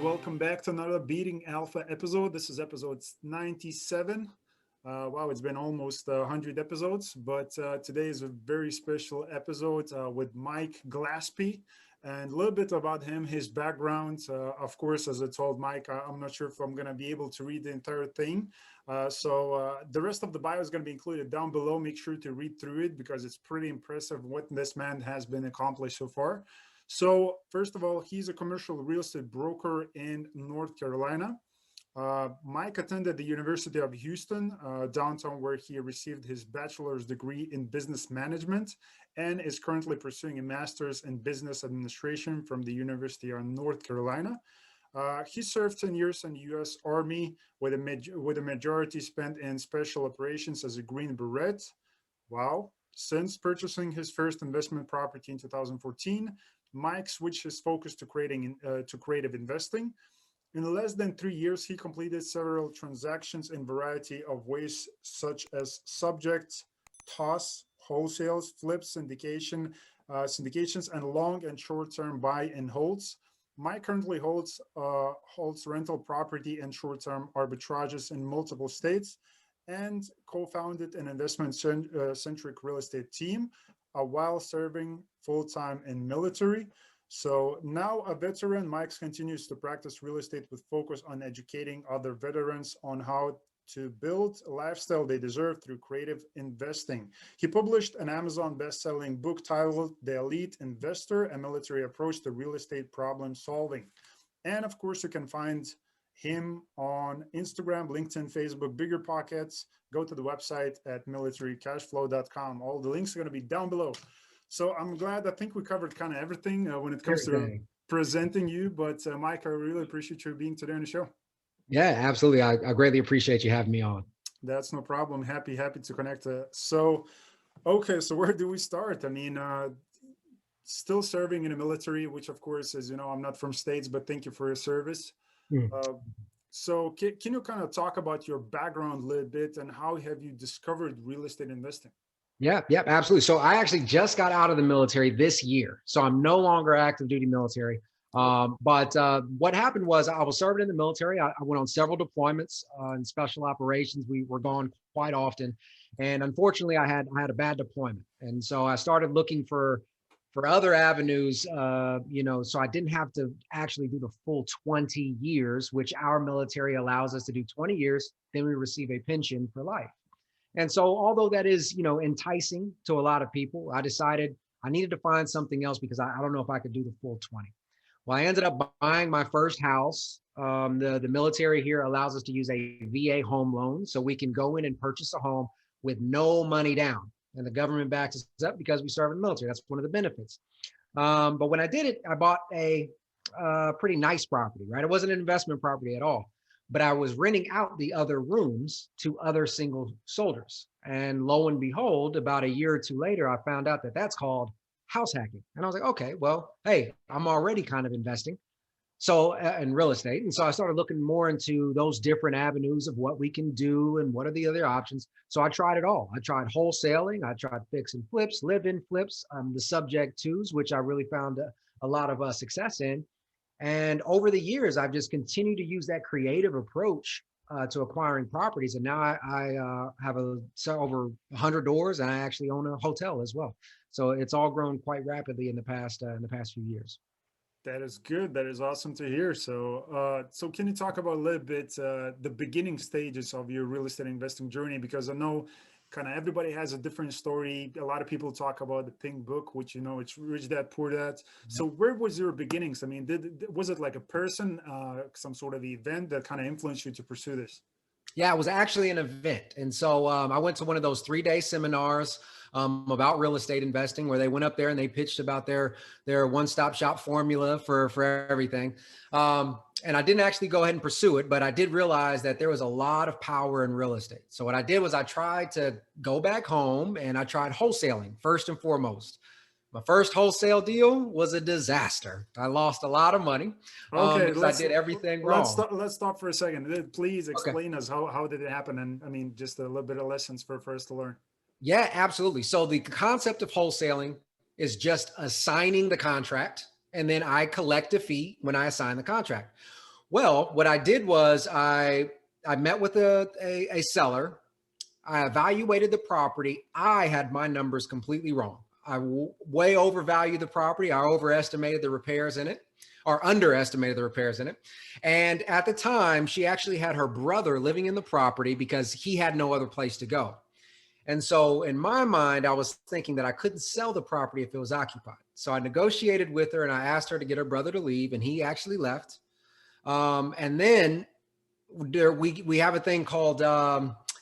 welcome back to another Beating Alpha episode. This is episode 97. Wow, it's been almost 100 episodes, but today is a very special episode with Mike Glaspie. And a little bit about him, his background. Of course, as I told Mike, I'm not sure if I'm going to be able to read the entire thing. So the rest of the bio is going to be included down below. Make sure to read through it because it's pretty impressive what this man has been accomplished so far. So first of all, he's a commercial real estate broker in North Carolina. Mike attended the University of Houston, downtown, where he received his bachelor's degree in business management and is currently pursuing a master's in business administration from the University of North Carolina. He served 10 years in the U.S. Army with a majority spent in special operations as a Green Beret. Wow. Since purchasing his first investment property in 2014, Mike switched his focus to creative investing. In less than 3 years, he completed several transactions in a variety of ways, such as subjects, toss, wholesales, flips, syndications, and long and short-term buy and holds. Mike currently holds rental property and short-term arbitrages in multiple states, and co-founded an investment-centric real estate team while serving full-time in military. So now a veteran, Mike continues to practice real estate with focus on educating other veterans on how to build a lifestyle they deserve through creative investing. He published an Amazon best-selling book titled The Elite Investor, a military approach to real estate problem solving. And of course, you can find him on Instagram, LinkedIn, Facebook, Bigger Pockets. Go to the website at militarycashflow.com. All the links are going to be down below. So I'm glad, I think we covered kind of everything when it comes to presenting you. But Mike, I really appreciate you being today on the show. Yeah, absolutely. I greatly appreciate you having me on. That's no problem. Happy to connect. Okay, so where do we start? I mean, still serving in the military, which of course, as you know, I'm not from States, but thank you for your service. So can you kind of talk about your background a little bit and how have you discovered real estate investing? Yeah, absolutely. So I actually just got out of the military this year. So I'm no longer active duty military. But what happened was I was serving in the military. I went on several deployments in special operations. We were gone quite often. And unfortunately, I had a bad deployment. And so I started looking for other avenues, so I didn't have to actually do the full 20 years, which our military allows us to do 20 years. Then we receive a pension for life. And so although that is, enticing to a lot of people, I decided I needed to find something else because I don't know if I could do the full 20. Well, I ended up buying my first house. The military here allows us to use a VA home loan. So we can go in and purchase a home with no money down. And the government backs us up because we serve in the military. That's one of the benefits. But when I did it, I bought a pretty nice property, right? It wasn't an investment property at all. But I was renting out the other rooms to other single soldiers. And lo and behold, about a year or two later, I found out that that's called house hacking. And I was like, okay, well, hey, I'm already kind of investing in real estate. And so I started looking more into those different avenues of what we can do and what are the other options. So I tried it all. I tried wholesaling. I tried fix and flips, live-in flips, the subject twos, which I really found a lot of success in. And over the years, I've just continued to use that creative approach to acquiring properties. And now I have over 100 doors, and I actually own a hotel as well. So it's all grown quite rapidly in the past few years. That is good. That is awesome to hear. So can you talk about a little bit the beginning stages of your real estate investing journey? Because I know kind of everybody has a different story. A lot of people talk about the Pink Book, which, it's Rich Dad, Poor Dad. Mm-hmm. So where was your beginnings? I mean, was it like a person, some sort of event that kind of influenced you to pursue this? Yeah, it was actually an event. And so I went to one of those 3-day seminars about real estate investing where they went up there and they pitched about their one-stop shop formula for everything. And I didn't actually go ahead and pursue it, but I did realize that there was a lot of power in real estate. So what I did was I tried to go back home and I tried wholesaling first and foremost. My first wholesale deal was a disaster. I lost a lot of money because I did everything wrong. Let's stop for a second. Please explain us how did it happen? And I mean, just a little bit of lessons for us to learn. Yeah, absolutely. So the concept of wholesaling is just assigning the contract, and then I collect a fee when I assign the contract. Well, what I did was I met with a seller. I evaluated the property. I had my numbers completely wrong. I way overvalued the property. I overestimated the repairs in it, or underestimated the repairs in it. And at the time, she actually had her brother living in the property because he had no other place to go. And so in my mind, I was thinking that I couldn't sell the property if it was occupied. So I negotiated with her and I asked her to get her brother to leave, and he actually left. And then we have a thing called,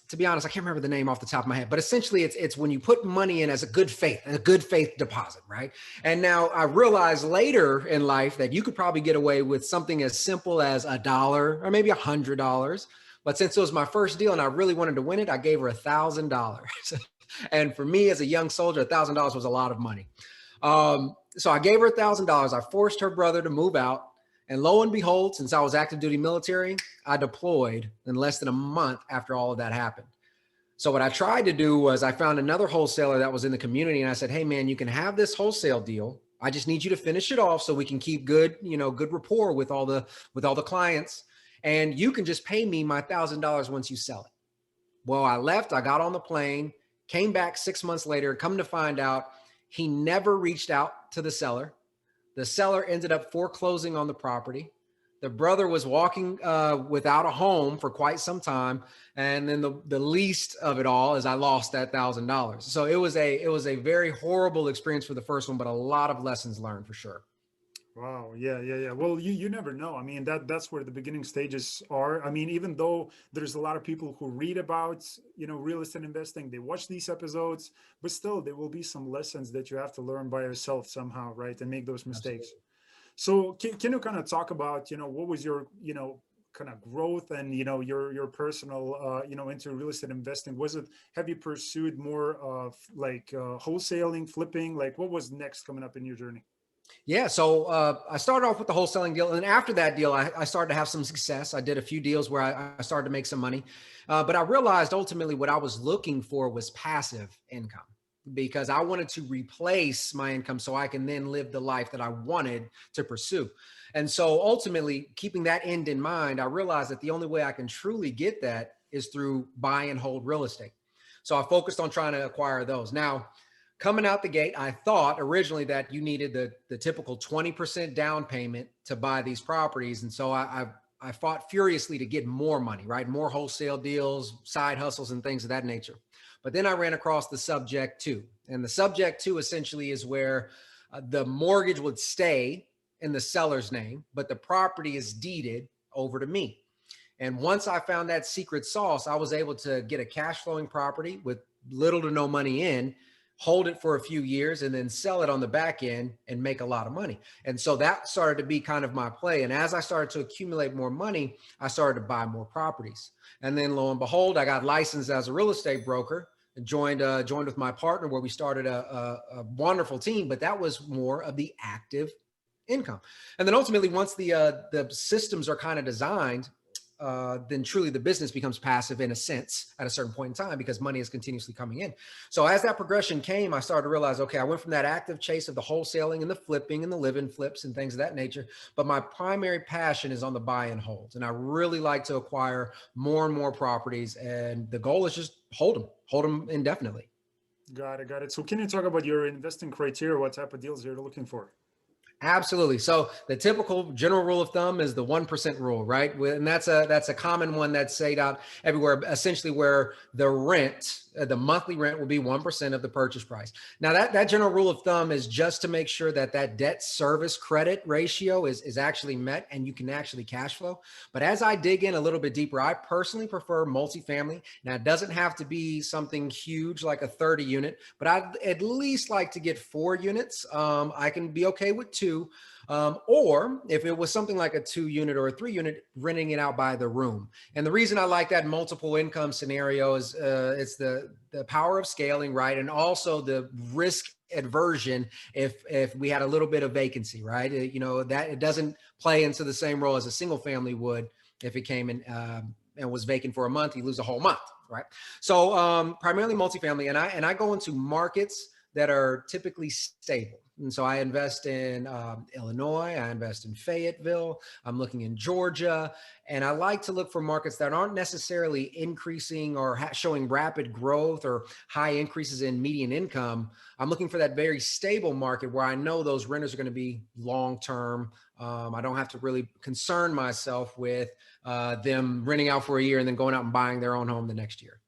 to be honest, I can't remember the name off the top of my head, but essentially it's when you put money in as a good faith deposit, right? And now I realized later in life that you could probably get away with something as simple as $1 or maybe $100. But since it was my first deal and I really wanted to win it, I gave her $1,000. And for me as a young soldier, $1,000 was a lot of money. So I gave her $1,000. I forced her brother to move out. And lo and behold, since I was active duty military, I deployed in less than a month after all of that happened. So what I tried to do was I found another wholesaler that was in the community and I said, hey man, you can have this wholesale deal. I just need you to finish it off so we can keep good rapport with all the clients. And you can just pay me my $1,000 once you sell it. Well, I left, I got on the plane, came back 6 months later, come to find out he never reached out to the seller. The seller ended up foreclosing on the property. The brother was walking without a home for quite some time. And then the least of it all is I lost that $1,000. So it was a very horrible experience for the first one, but a lot of lessons learned for sure. Wow. Yeah. Well, you never know. I mean, that's where the beginning stages are. I mean, even though there's a lot of people who read about, real estate investing, they watch these episodes, but still there will be some lessons that you have to learn by yourself somehow, right? And make those mistakes. Absolutely. So can you kind of talk about, what was your, kind of growth and, your personal, into real estate investing? Have you pursued more of like wholesaling, flipping? Like what was next coming up in your journey? Yeah. So I started off with the wholesaling deal. And after that deal, I started to have some success. I did a few deals where I started to make some money. But I realized ultimately what I was looking for was passive income because I wanted to replace my income so I can then live the life that I wanted to pursue. And so ultimately, keeping that end in mind, I realized that the only way I can truly get that is through buy and hold real estate. So I focused on trying to acquire those. Now, coming out the gate, I thought originally that you needed the typical 20% down payment to buy these properties. And so I fought furiously to get more money, right? More wholesale deals, side hustles, and things of that nature. But then I ran across the subject to. And the subject to essentially is where the mortgage would stay in the seller's name, but the property is deeded over to me. And once I found that secret sauce, I was able to get a cash flowing property with little to no money in, hold it for a few years, and then sell it on the back end and make a lot of money. And so that started to be kind of my play. And as I started to accumulate more money, I started to buy more properties. And then lo and behold, I got licensed as a real estate broker and joined with my partner where we started a wonderful team, but that was more of the active income. And then ultimately, once the systems are kind of designed, then truly the business becomes passive in a sense at a certain point in time because money is continuously coming in. So as that progression came, I started to realize, okay, I went from that active chase of the wholesaling and the flipping and the live-in flips and things of that nature, but my primary passion is on the buy and hold. And I really like to acquire more and more properties. And the goal is just hold them indefinitely. Got it. So can you talk about your investing criteria? What type of deals you're looking for? Absolutely. So the typical general rule of thumb is the 1% rule, right? And that's a common one that's said out everywhere, essentially where the rent, the monthly rent will be 1% of the purchase price. Now that general rule of thumb is just to make sure that debt service credit ratio is actually met and you can actually cash flow. But as I dig in a little bit deeper, I personally prefer multifamily. Now it doesn't have to be something huge like a 30 unit, but I'd at least like to get 4 units. I can be okay with 2. Or if it was something like a 2 unit or a 3 unit, renting it out by the room. And the reason I like that multiple income scenario is it's the power of scaling, right? And also the risk aversion if we had a little bit of vacancy, right? That it doesn't play into the same role as a single family would if it came in and was vacant for a month, you lose a whole month, right? So primarily multifamily, and I go into markets that are typically stable. And so I invest in Illinois, I invest in Fayetteville, I'm looking in Georgia, and I like to look for markets that aren't necessarily increasing or showing rapid growth or high increases in median income. I'm looking for that very stable market where I know those renters are going to be long-term. I don't have to really concern myself with them renting out for a year and then going out and buying their own home the next year.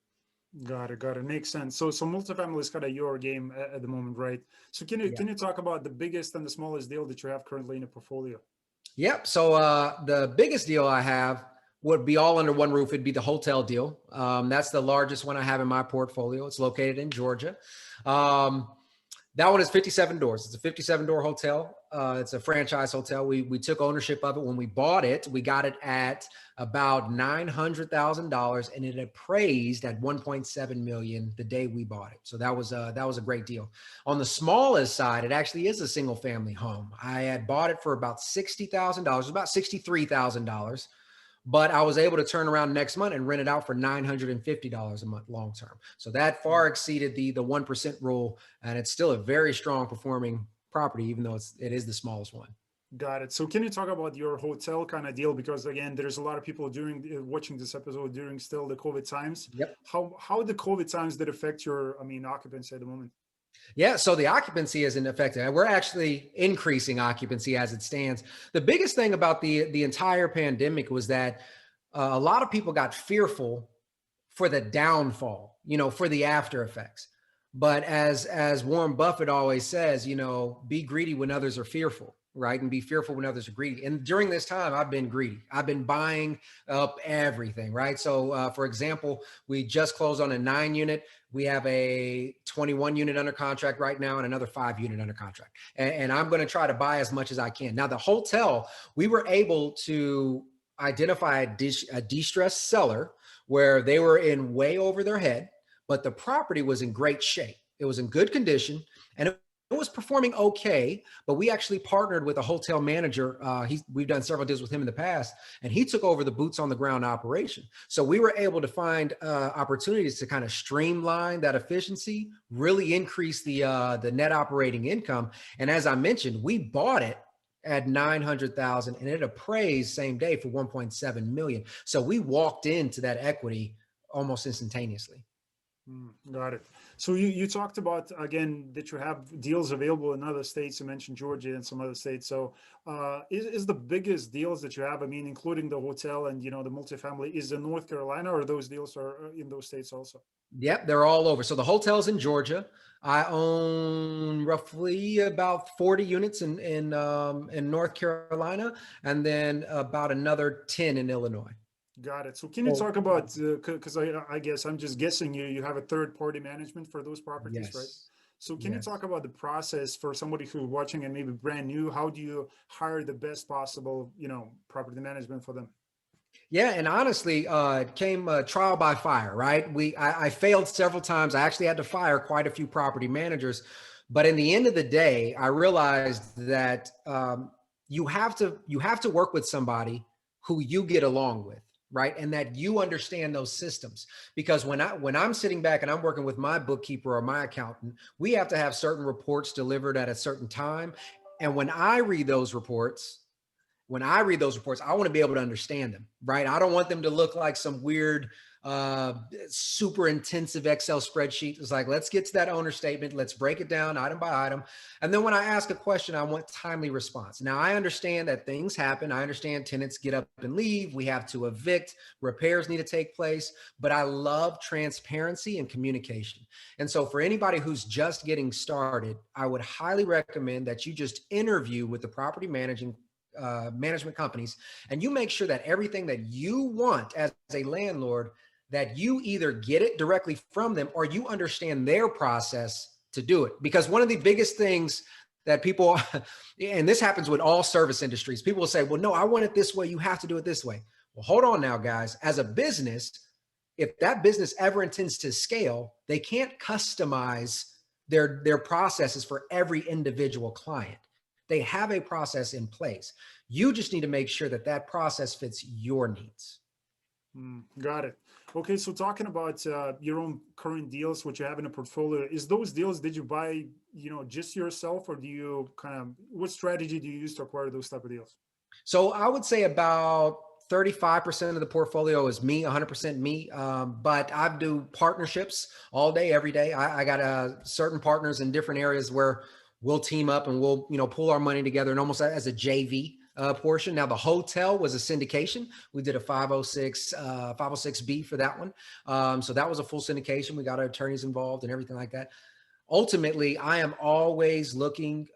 Got it. Got it. Makes sense. So multifamily is kind of your game at the moment, right? So can you talk about the biggest and the smallest deal that you have currently in the portfolio? Yep. So the biggest deal I have would be all under one roof. It'd be the hotel deal. That's the largest one I have in my portfolio. It's located in Georgia. That one is 57 doors. It's a 57-door hotel. It's a franchise hotel. We took ownership of it when we bought it. We got it at about $900,000, and it appraised at 1.7 million the day we bought it. So that was a great deal. On the smallest side, it actually is a single-family home. I had bought it for about $60,000, about $63,000. But I was able to turn around next month and rent it out for $950 a month long term. So that far exceeded the 1% rule, and it's still a very strong performing property, even though it is the smallest one. Got it. So can you talk about your hotel kind of deal? Because again, there's a lot of people watching this episode during still the COVID times. Yep. How the COVID times did affect your, occupancy at the moment? Yeah, so the occupancy isn't affected. We're actually increasing occupancy as it stands. The biggest thing about the entire pandemic was that a lot of people got fearful for the downfall, for the after effects. But as Warren Buffett always says, be greedy when others are fearful, right? And be fearful when others are greedy. And during this time, I've been greedy. I've been buying up everything, right? So for example, we just closed on a 9-unit. We have a 21-unit under contract right now and another 5-unit under contract. And I'm going to try to buy as much as I can. Now, the hotel, we were able to identify a distressed seller where they were in way over their head, but the property was in great shape. It was in good condition, and it was performing okay, but we actually partnered with a hotel manager. We've done several deals with him in the past, and he took over the boots on the ground operation. So we were able to find opportunities to kind of streamline that efficiency, really increase the net operating income. And as I mentioned, we bought it at 900,000 and it appraised same day for 1.7 million. So we walked into that equity almost instantaneously. Got it. So you talked about, again, that you have deals available in other states. You mentioned Georgia and some other states. So is the biggest deals that you have, including the hotel and, the multifamily, is in North Carolina, or those deals are in those states also? Yep, they're all over. So the hotel's in Georgia. I own roughly about 40 units in North Carolina, and then about another 10 in Illinois. Got it. So can you talk about, because I guess I'm just guessing you have a third-party management for those properties, Yes. right? So can you talk about the process for somebody who's watching and maybe brand new? How do you hire the best possible, property management for them? Yeah, and honestly, it came trial by fire, right? I failed several times. I actually had to fire quite a few property managers, but in the end of the day, I realized that you have to work with somebody who you get along with, right? And that you understand those systems. Because when I'm sitting back and I'm working with my bookkeeper or my accountant, we have to have certain reports delivered at a certain time. And when I read those reports, I want to be able to understand them, right? I don't want them to look like some weird, super intensive Excel spreadsheet. It's like, let's get to that owner statement. Let's break it down item by item. And then when I ask a question, I want timely response. Now, I understand that things happen. I understand tenants get up and leave. We have to evict. Repairs need to take place. But I love transparency and communication. And so for anybody who's just getting started, I would highly recommend that you just interview with the property management companies, and you make sure that everything that you want as a landlord, that you either get it directly from them or you understand their process to do it. Because one of the biggest things that people, and this happens with all service industries, people will say, well, no, I want it this way. You have to do it this way. Well, hold on now, guys. As a business, if that business ever intends to scale, they can't customize their processes for every individual client. They have a process in place. You just need to make sure that that process fits your needs. Got it. Okay, so talking about your own current deals, what you have in a portfolio, is those deals, did you buy, just yourself, or do you what strategy do you use to acquire those type of deals? So I would say about 35% of the portfolio is me, 100% me. But I do partnerships all day, every day. I got certain partners in different areas where we'll team up and we'll, pull our money together and almost as a JV portion. Now the hotel was a syndication. We did a 506, 506B for that one. So that was a full syndication. We got our attorneys involved and everything like that. Ultimately, I am always looking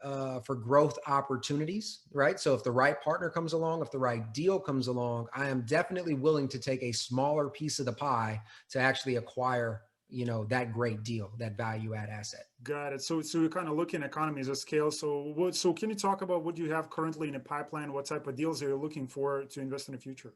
for growth opportunities, right? So if the right partner comes along, if the right deal comes along, I am definitely willing to take a smaller piece of the pie to actually acquire, that great deal, that value add asset. Got it. So you're kind of looking at economies of scale. So can you talk about what you have currently in the pipeline? What type of deals are you looking for to invest in the future?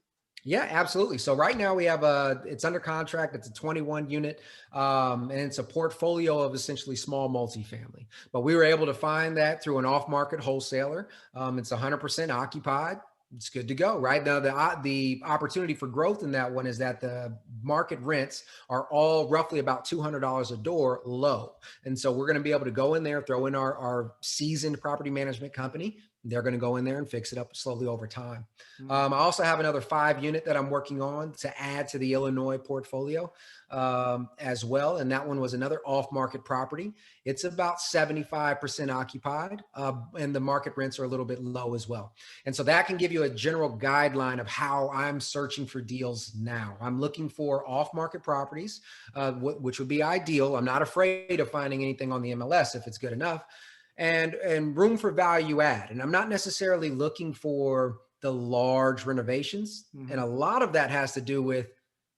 Yeah, absolutely. So right now we have it's under contract. It's a 21 unit, and it's a portfolio of essentially small multifamily. But we were able to find that through an off-market wholesaler. It's 100% occupied. It's good to go. Right now, the opportunity for growth in that one is that the market rents are all roughly about $200 a door low, and so we're going to be able to go in there, throw in our seasoned property management company. They're going to go in there and fix it up slowly over time. I also have another 5 unit that I'm working on to add to the Illinois portfolio as well. And that one was another off-market property. It's about 75% occupied, and the market rents are a little bit low as well. And so that can give you a general guideline of how I'm searching for deals now. I'm looking for off-market properties, which would be ideal. I'm not afraid of finding anything on the MLS if it's good enough. And room for value add. And I'm not necessarily looking for the large renovations. And a lot of that has to do with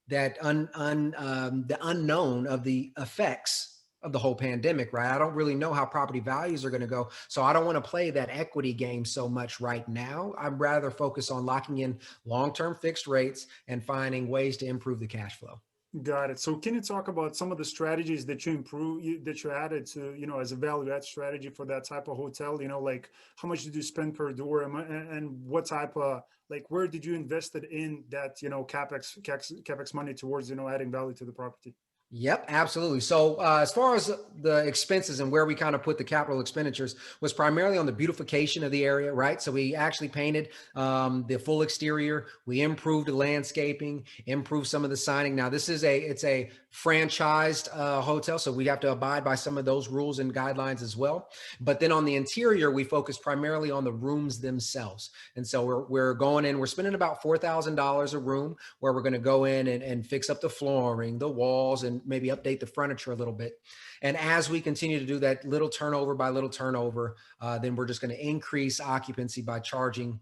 that the unknown of the effects of the whole pandemic, right? I don't really know how property values are going to go. So I don't want to play that equity game so much right now. I'd rather focus on locking in long-term fixed rates and finding ways to improve the cash flow. Got it. So can you talk about some of the strategies that that you added to, as a value add strategy for that type of hotel, like how much did you spend per door and what type of, like, where did you invest it in that, CapEx money towards, adding value to the property? Yep, absolutely. So as far as the expenses and where we kind of put the capital expenditures was primarily on the beautification of the area, right? So we actually painted the full exterior. We improved the landscaping, improved some of the signage. Now it's a franchised hotel, so we have to abide by some of those rules and guidelines as well. But then on the interior, we focus primarily on the rooms themselves. And so we're going in, we're spending about $4,000 a room where we're going to go in and fix up the flooring, the walls, and maybe update the furniture a little bit. And as we continue to do that little turnover by little turnover, then we're just going to increase occupancy by charging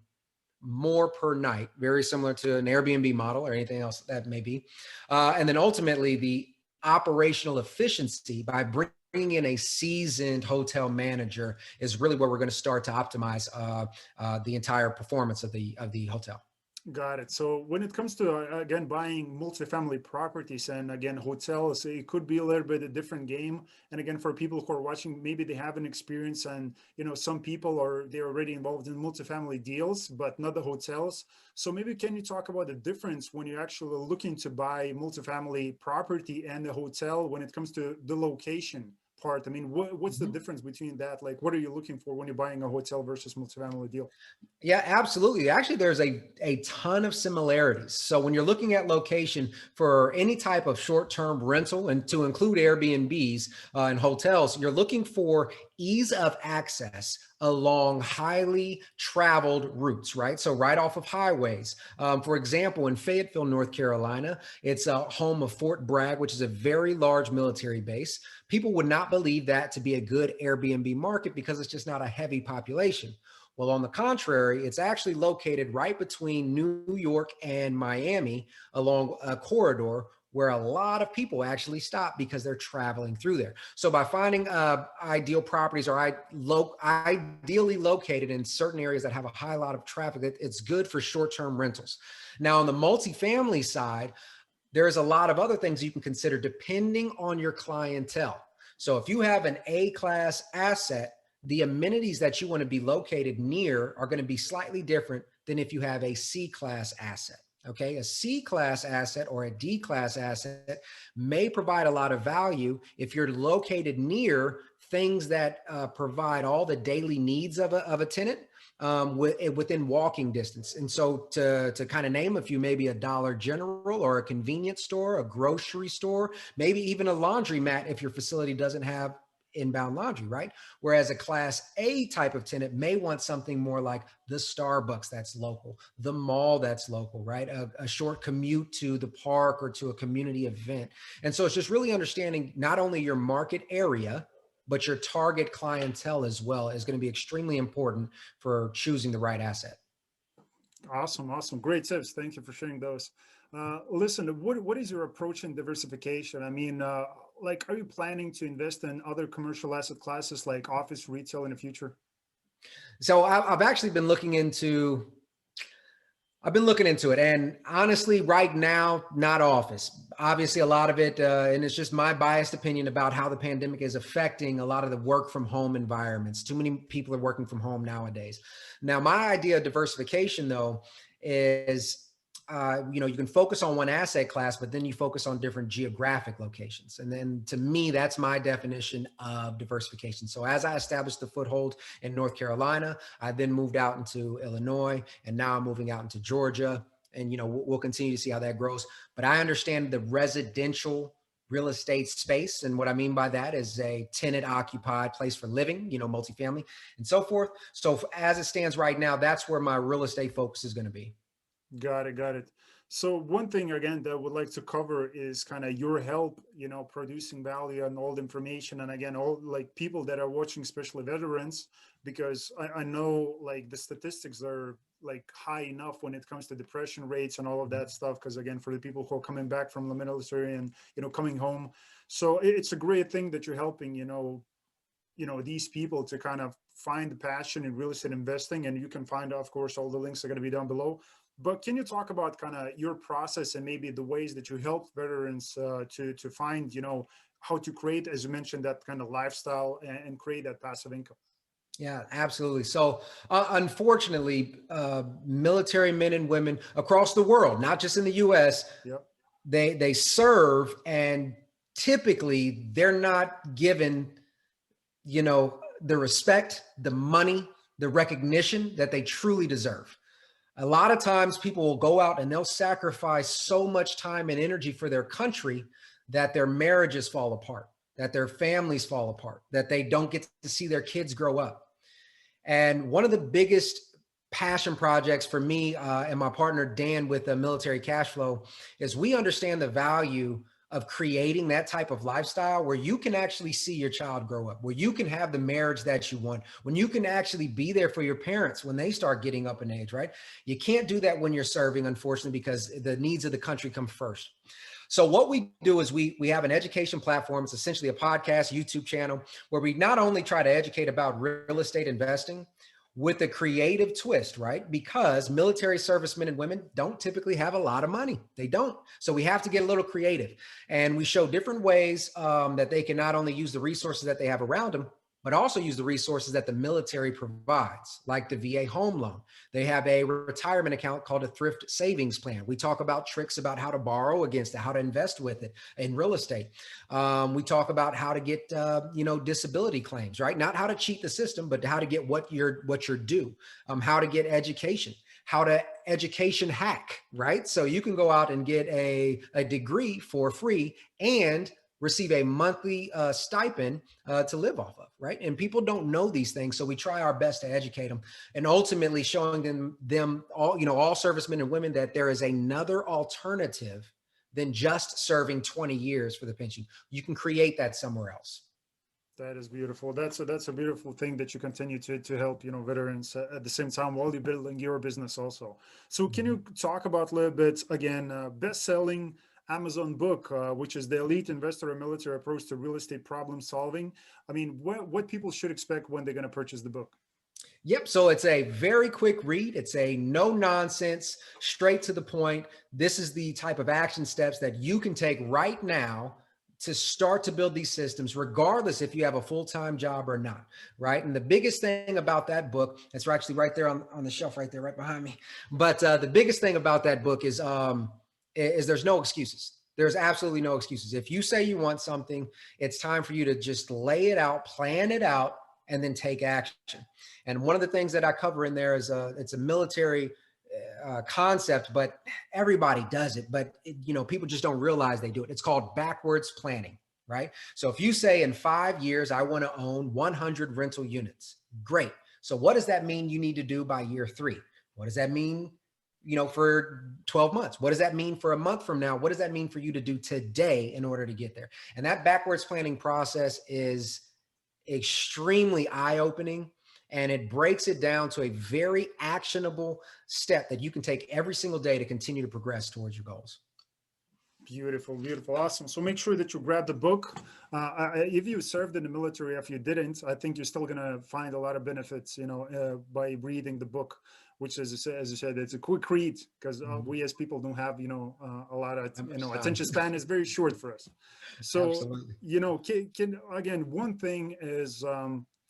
more per night, very similar to an Airbnb model or anything else that may be. And then ultimately the operational efficiency by bringing in a seasoned hotel manager is really where we're going to start to optimize the entire performance of the hotel. Got it. So when it comes to, again, buying multifamily properties and again, hotels, it could be a little bit a different game. And again, for people who are watching, maybe they have an experience and, some people they're already involved in multifamily deals, but not the hotels. So maybe can you talk about the difference when you're actually looking to buy multifamily property and the hotel when it comes to the location part? I mean, what's the difference between that? Like, what are you looking for when you're buying a hotel versus multifamily deal? Yeah, absolutely. Actually, there's a ton of similarities. So when you're looking at location for any type of short-term rental, and to include Airbnbs and hotels, you're looking for ease of access along highly traveled routes, right? So right off of highways. For example, in Fayetteville, North Carolina, it's a home of Fort Bragg, which is a very large military base. People would not believe that to be a good Airbnb market because it's just not a heavy population. Well, on the contrary, it's actually located right between New York and Miami along a corridor where a lot of people actually stop because they're traveling through there. So by finding ideal properties or ideally located in certain areas that have a high lot of traffic, it's good for short-term rentals. Now, on the multifamily side, there's a lot of other things you can consider depending on your clientele. So if you have an A-class asset, the amenities that you want to be located near are going to be slightly different than if you have a C-class asset. Okay, a C class asset or a D class asset may provide a lot of value if you're located near things that provide all the daily needs of a tenant within walking distance. And so to kind of name a few, maybe a Dollar General or a convenience store, a grocery store, maybe even a laundromat if your facility doesn't have inbound laundry, right? Whereas a class A type of tenant may want something more like the Starbucks that's local, the mall that's local, right? A short commute to the park or to a community event. And so it's just really understanding not only your market area, but your target clientele as well is going to be extremely important for choosing the right asset. Awesome, awesome. Great tips. Thank you for sharing those. Listen, what is your approach in diversification? I mean, like, are you planning to invest in other commercial asset classes like office, retail in the future? So I've actually been looking into it. And honestly, right now, not office. Obviously, a lot of it, and it's just my biased opinion about how the pandemic is affecting a lot of the work from home environments. Too many people are working from home nowadays. Now, my idea of diversification, though, is you can focus on one asset class, but then you focus on different geographic locations. And then to me, that's my definition of diversification. So as I established the foothold in North Carolina, I then moved out into Illinois, and now I'm moving out into Georgia. And, we'll continue to see how that grows. But I understand the residential real estate space. And what I mean by that is a tenant occupied place for living, multifamily and so forth. So as it stands right now, that's where my real estate focus is going to be. Got it, got it. So one thing again that I would like to cover is kind of your help, producing value and all the information. And again, all like people that are watching, especially veterans, because I know like the statistics are like high enough when it comes to depression rates and all of that stuff. Because again, for the people who are coming back from the military and coming home, so it's a great thing that you're helping, these people to kind of find the passion in real estate investing. And you can find, of course, all the links are going to be down below. But can you talk about kind of your process and maybe the ways that you help veterans to find, how to create, as you mentioned, that kind of lifestyle and create that passive income? Yeah, absolutely. So, unfortunately, military men and women across the world, not just in the U.S., Yep. they serve, and typically they're not given, the respect, the money, the recognition that they truly deserve. A lot of times people will go out and they'll sacrifice so much time and energy for their country that their marriages fall apart, that their families fall apart, that they don't get to see their kids grow up. And one of the biggest passion projects for me and my partner, Dan, with Military Cash Flow, is we understand the value of creating that type of lifestyle where you can actually see your child grow up, where you can have the marriage that you want, when you can actually be there for your parents when they start getting up in age, right? You can't do that when you're serving, unfortunately, because the needs of the country come first. So what we do is we have an education platform. It's essentially a podcast, YouTube channel, where we not only try to educate about real estate investing with a creative twist, right? Because military servicemen and women don't typically have a lot of money. They don't. So we have to get a little creative. And we show different ways that they can not only use the resources that they have around them, but also use the resources that the military provides, like the VA home loan. They have a retirement account called a thrift savings plan. We talk about tricks about how to borrow against it, how to invest with it in real estate. We talk about how to get, disability claims, right? Not how to cheat the system, but how to get what you're due, how to get education, how to education hack, right? So you can go out and get a degree for free and receive a monthly stipend to live off of, right? And people don't know these things, so we try our best to educate them, and ultimately showing them all servicemen and women that there is another alternative than just serving 20 years for the pension. You can create that somewhere else. That is beautiful. That's a beautiful thing that you continue to help veterans at the same time while you're building your business also. So can you talk about a little bit again best-selling Amazon book, which is the Elite Investor and Military Approach to Real Estate Problem Solving? I mean, what people should expect when they're going to purchase the book? Yep. So it's a very quick read. It's a no nonsense, straight to the point. This is the type of action steps that you can take right now to start to build these systems, regardless if you have a full-time job or not, right? And the biggest thing about that book, it's actually right there on the shelf right there, right behind me. But the biggest thing about that book is there's no excuses. There's absolutely no excuses. If you say you want something, it's time for you to just lay it out, plan it out, and then take action. And one of the things that I cover in there is it's a military concept, but everybody does it. But people just don't realize they do it. It's called backwards planning, right? So if you say in 5 years, I want to own 100 rental units, great. So what does that mean you need to do by year 3? What does that mean, for 12 months? What does that mean for a month from now? What does that mean for you to do today in order to get there? And that backwards planning process is extremely eye-opening. And it breaks it down to a very actionable step that you can take every single day to continue to progress towards your goals. Beautiful, beautiful, awesome. So make sure that you grab the book. If you served in the military, if you didn't, I think you're still gonna find a lot of benefits, by reading the book. Which, as you said, it's a quick read because we as people don't have, a lot of, attention span is very short for us. So, absolutely. can again, one thing is.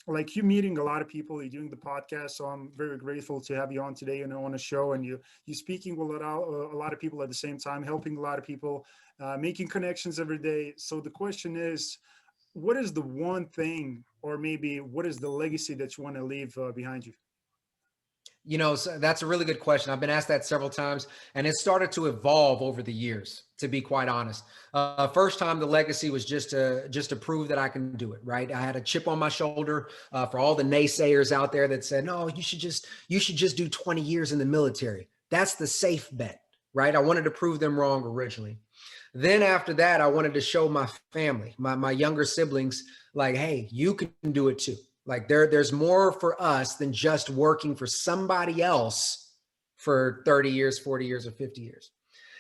Like you meeting a lot of people, you're doing the podcast, so I'm very grateful to have you on today and on a show, and you speaking with a lot of people at the same time, helping a lot of people, making connections every day. So the question is, what is the one thing, or maybe what is the legacy that you want to leave behind you? So that's a really good question. I've been asked that several times, and it started to evolve over the years, to be quite honest. First time, the legacy was just to prove that I can do it, right? I had a chip on my shoulder for all the naysayers out there that said, no, you should just do 20 years in the military. That's the safe bet, right? I wanted to prove them wrong originally. Then after that, I wanted to show my family, my younger siblings, like, hey, you can do it too. Like there's more for us than just working for somebody else for 30 years, 40 years, or 50 years.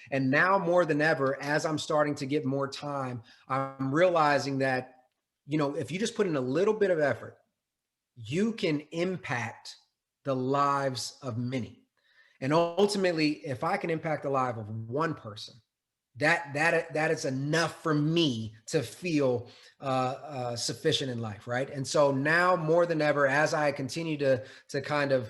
And now more than ever, as I'm starting to get more time, I'm realizing that, if you just put in a little bit of effort, you can impact the lives of many. And ultimately, if I can impact the life of one person, that is enough for me to feel sufficient in life, right? And so now more than ever, as I continue to kind of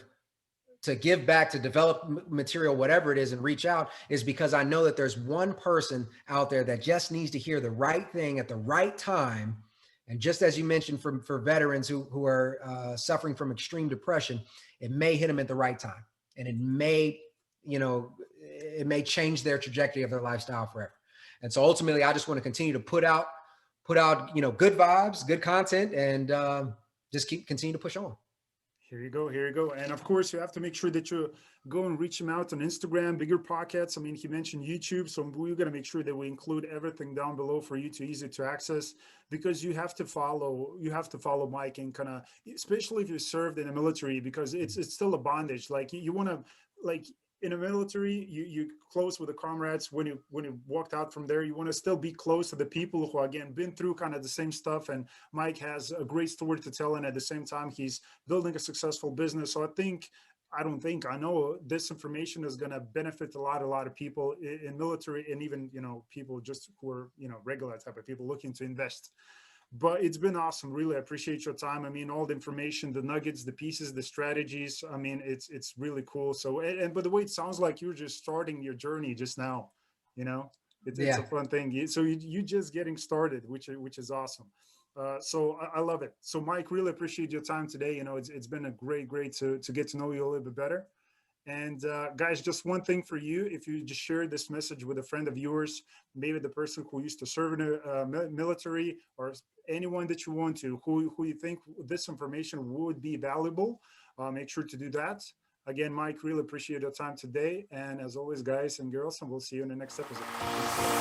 to give back, to develop material, whatever it is, and reach out, is because I know that there's one person out there that just needs to hear the right thing at the right time. And just as you mentioned, for veterans who are suffering from extreme depression, it may hit them at the right time, and it may change their trajectory of their lifestyle forever. And so ultimately, I just want to continue to put out, good vibes, good content, and just continue to push on. Here you go. Here you go. And of course, you have to make sure that you go and reach him out on Instagram, bigger pockets. I mean, he mentioned YouTube, so we're going to make sure that we include everything down below for you to easy to access, because you have to follow Mike, and kind of, especially if you served in the military, because it's still a bondage. Like you want to, like, in the military, you close with the comrades. When you walked out from there, you want to still be close to the people who, again, been through kind of the same stuff. And Mike has a great story to tell, and at the same time, he's building a successful business. So I know this information is going to benefit a lot of people in military, and even people just who are regular type of people looking to invest. But it's been awesome. Really, I appreciate your time. I mean, all the information, the nuggets, the pieces, the strategies. I mean, it's really cool. So, and by the way, it sounds like you're just starting your journey just now. It's a fun thing. So you just getting started, which is awesome. So I love it. So Mike, really appreciate your time today. It's been a great to get to know you a little bit better. And guys, just one thing for you: if you just share this message with a friend of yours, maybe the person who used to serve in the military, or anyone that you want to, who you think this information would be valuable, make sure to do that. Again, Mike, really appreciate your time today. And as always, guys and girls, and we'll see you in the next episode.